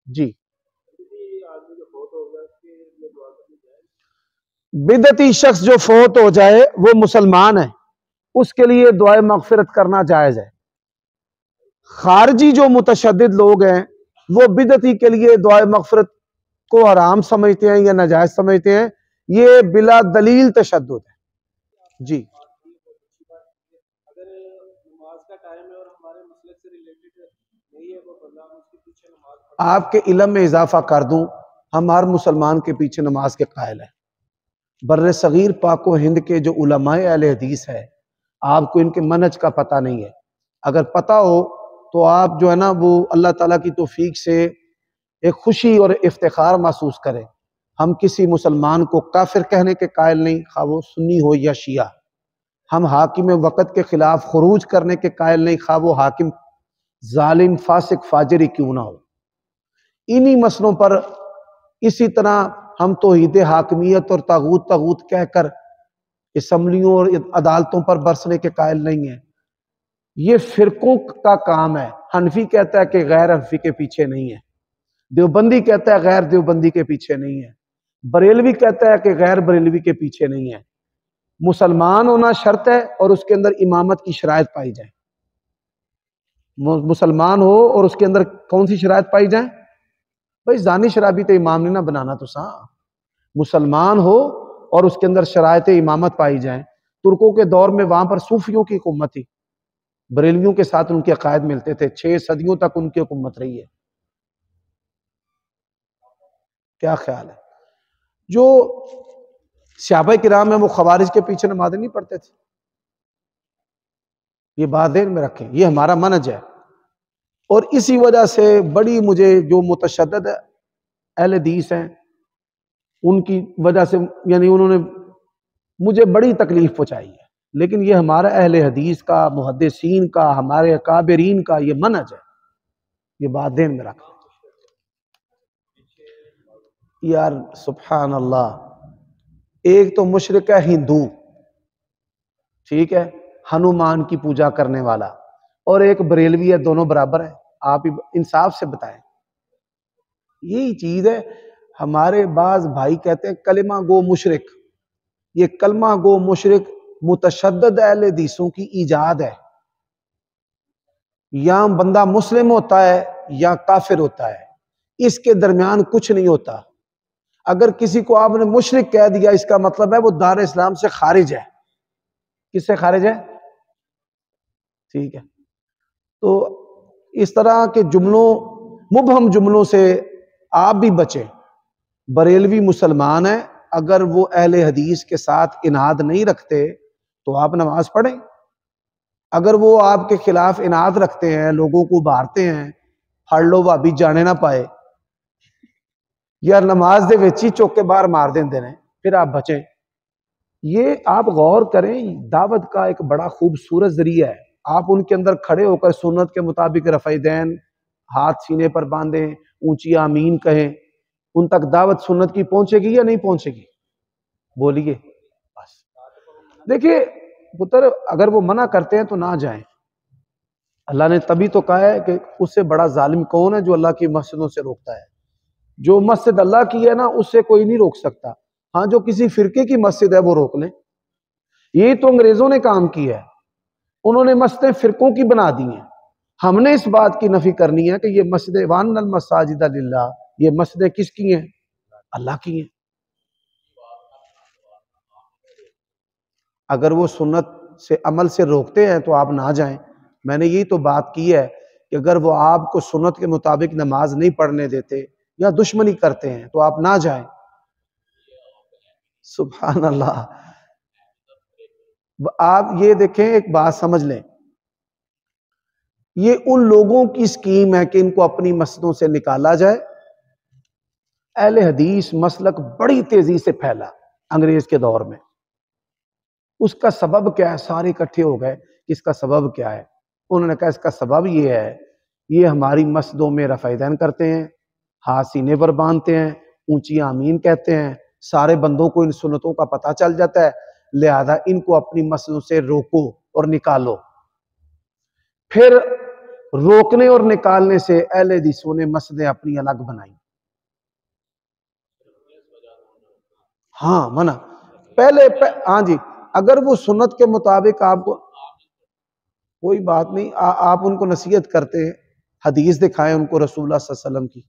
جی بدعتی شخص جو فوت ہو جائے وہ مسلمان ہے، اس کے لیے دعائے مغفرت کرنا جائز ہے۔ خارجی جو متشدد لوگ ہیں وہ بدعتی کے لیے دعائے مغفرت کو حرام سمجھتے ہیں یا ناجائز سمجھتے ہیں، یہ بلا دلیل تشدد ہے۔ جی آپ کے علم میں اضافہ کر دوں، ہم ہر مسلمان کے پیچھے نماز کے قائل ہیں۔ بر صغیر پاک و ہند کے جو علماء اہل حدیث ہے، آپ کو ان کے منہج کا پتہ نہیں ہے۔ اگر پتہ ہو تو آپ جو ہے نا وہ اللہ تعالیٰ کی توفیق سے ایک خوشی اور افتخار محسوس کریں۔ ہم کسی مسلمان کو کافر کہنے کے قائل نہیں، خواہ وہ سنی ہو یا شیعہ۔ ہم حاکم وقت کے خلاف خروج کرنے کے قائل نہیں، خواہ وہ حاکم ظالم فاسق فاجر کیوں نہ ہو۔ انہی مسئلوں پر اسی طرح ہم توحید حاکمیت اور طاغوت کہہ کر اسمبلیوں اور عدالتوں پر برسنے کے قائل نہیں ہیں۔ یہ فرقوں کا کام ہے۔ حنفی کہتا ہے کہ غیر حنفی کے پیچھے نہیں ہے، دیوبندی کہتا ہے غیر دیوبندی کے پیچھے نہیں ہے، بریلوی کہتا ہے کہ غیر بریلوی کے پیچھے نہیں ہے۔ مسلمان ہونا شرط ہے اور اس کے اندر امامت کی شرائط پائی جائیں۔ مسلمان ہو اور اس کے اندر کون سی شرائط پائی جائیں؟ بھائی زانی شرابی تو امام نے نہ بنانا تو سا، مسلمان ہو اور اس کے اندر شرائط امامت پائی جائیں۔ ترکوں کے دور میں وہاں پر صوفیوں کی حکومت تھی، بریلویوں کے ساتھ ان کے عقائد ملتے تھے، 6 صدیوں تک ان کی حکومت رہی ہے۔ کیا خیال ہے؟ جو صحابہ کرام ہیں وہ خوارج کے پیچھے نمازیں نہیں پڑھتے تھے، یہ بات ذہن میں رکھیں، یہ ہمارا منہج ہے۔ اور اسی وجہ سے بڑی مجھے جو متشدد اہل حدیث ہیں ان کی وجہ سے یعنی انہوں نے مجھے بڑی تکلیف پہنچائی ہے، لیکن یہ ہمارا اہل حدیث کا، محدثین کا، ہمارے اکابرین کا یہ منہج ہے، یہ بات ذہن میں رکھیں۔ یار سبحان اللہ، ایک تو مشرک ہے ہندو، ٹھیک ہے، ہنومان کی پوجا کرنے والا، اور ایک بریلوی ہے، دونوں برابر ہیں؟ آپ انصاف سے بتائیں۔ یہی چیز ہے۔ ہمارے بعض بھائی کہتے ہیں کلمہ گو مشرک، یہ کلمہ گو مشرک متشدد اہل حدیثوں کی ایجاد ہے۔ یا بندہ مسلم ہوتا ہے یا کافر ہوتا ہے، اس کے درمیان کچھ نہیں ہوتا۔ اگر کسی کو آپ نے مشرک کہہ دیا اس کا مطلب ہے وہ دار اسلام سے خارج ہے۔ کس سے خارج ہے؟ ٹھیک ہے، تو اس طرح کے جملوں، مبہم جملوں سے آپ بھی بچیں۔ بریلوی مسلمان ہے، اگر وہ اہل حدیث کے ساتھ اناد نہیں رکھتے تو آپ نماز پڑھیں۔ اگر وہ آپ کے خلاف اناد رکھتے ہیں، لوگوں کو بھارتے ہیں، پڑھ لو بھابی جانے نہ پائے، یا نماز دے وچی چوک کے باہر مار دیندے ہیں، پھر آپ بچیں۔ یہ آپ غور کریں، دعوت کا ایک بڑا خوبصورت ذریعہ ہے۔ آپ ان کے اندر کھڑے ہو کر سنت کے مطابق رفع دین، ہاتھ سینے پر باندھیں، اونچی آمین کہیں، ان تک دعوت سنت کی پہنچے گی یا نہیں پہنچے گی؟ بولیے بس۔ دیکھیے پتر، اگر وہ منع کرتے ہیں تو نہ جائیں۔ اللہ نے تبھی تو کہا ہے کہ اس سے بڑا ظالم کون ہے جو اللہ کی مسجدوں سے روکتا ہے۔ جو مسجد اللہ کی ہے نا اس سے کوئی نہیں روک سکتا، ہاں جو کسی فرقے کی مسجد ہے وہ روک لیں۔ یہی تو انگریزوں نے کام کیا ہے، انہوں نے مسجدیں فرقوں کی بنا دی ہیں۔ ہم نے اس بات کی نفی کرنی ہے کہ یہ مسجد وان المساجد للہ، یہ مسجدیں کس کی ہیں؟ اللہ کی ہیں۔ اگر وہ سنت سے عمل سے روکتے ہیں تو آپ نہ جائیں۔ میں نے یہی تو بات کی ہے کہ اگر وہ آپ کو سنت کے مطابق نماز نہیں پڑھنے دیتے یا دشمنی کرتے ہیں تو آپ نہ جائیں۔ سبحان اللہ۔ آپ یہ دیکھیں، ایک بات سمجھ لیں، یہ ان لوگوں کی سکیم ہے کہ ان کو اپنی مسجدوں سے نکالا جائے۔ اہل حدیث مسلک بڑی تیزی سے پھیلا انگریز کے دور میں۔ اس کا سبب کیا ہے؟ سارے اکٹھے ہو گئے، اس کا سبب کیا ہے؟ انہوں نے کہا اس کا سبب یہ ہے، یہ ہماری مسجدوں میں رفع دین کرتے ہیں، ہاتھ سینے پر باندھتے ہیں، اونچی آمین کہتے ہیں، سارے بندوں کو ان سنتوں کا پتہ چل جاتا ہے، لہذا ان کو اپنی مسجدوں سے روکو اور نکالو۔ پھر روکنے اور نکالنے سے اہل حدیثوں نے مسجدیں اپنی الگ بنائی. ہاں منع پہلے ہاں جی، اگر وہ سنت کے مطابق آپ کو کوئی بات نہیں، آپ ان کو نصیحت کرتے ہیں، حدیث دکھائیں ان کو رسول اللہ صلی اللہ علیہ وسلم کی.